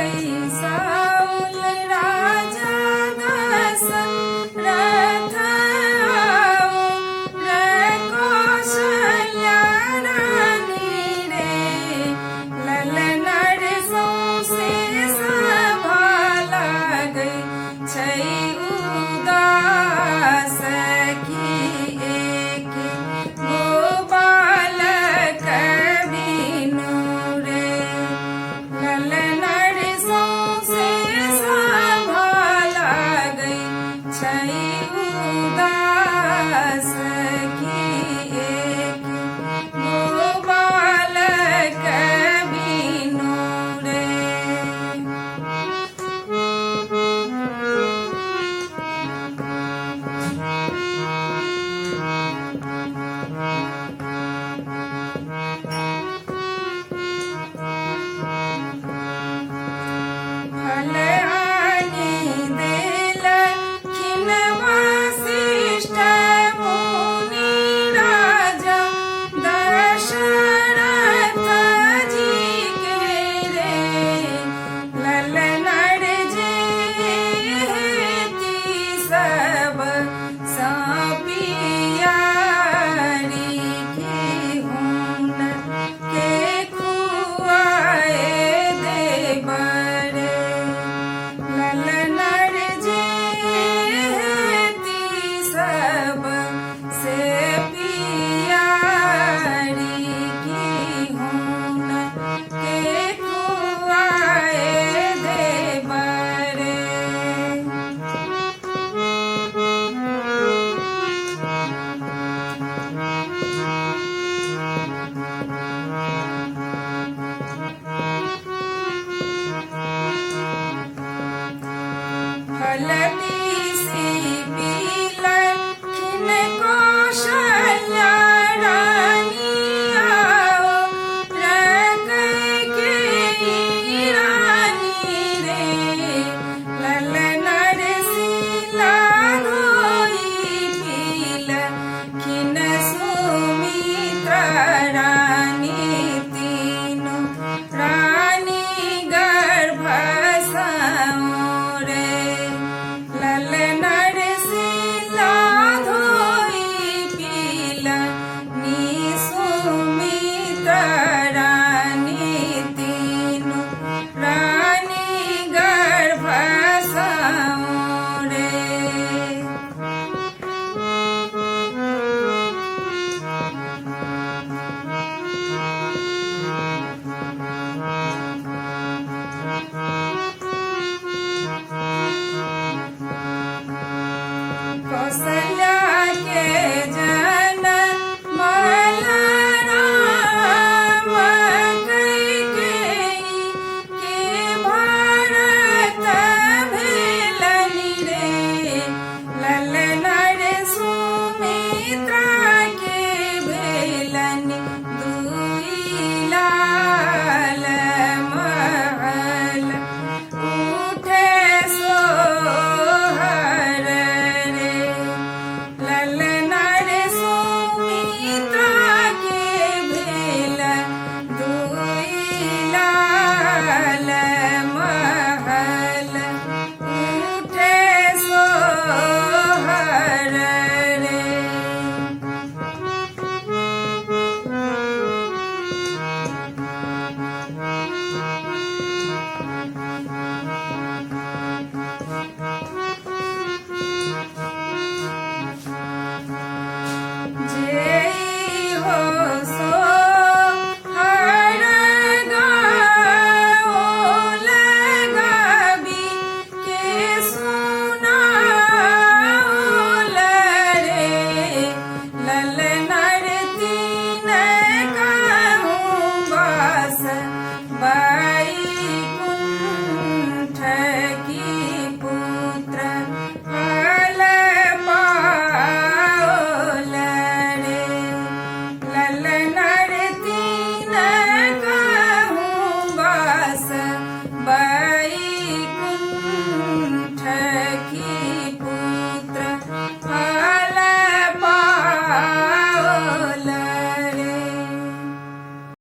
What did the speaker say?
साउल राजा दशरथ आऊ रे कौशल्या रानी रे ललनर सौंसे सभा लागै छै उदास की एक गो बालक बिनु रे ललनर सौंसे सभा लागै छै उदास की एक गो बालक बिनु रे। फलहानि देलखिन वसिष्ठ मुनि राजा दशरथ जी के रे ललनर जे हेती सब सापियारी की हुन के खुआए देबर ललनर जे हेती सब से पियारी की हुन के खुआए देबर। फल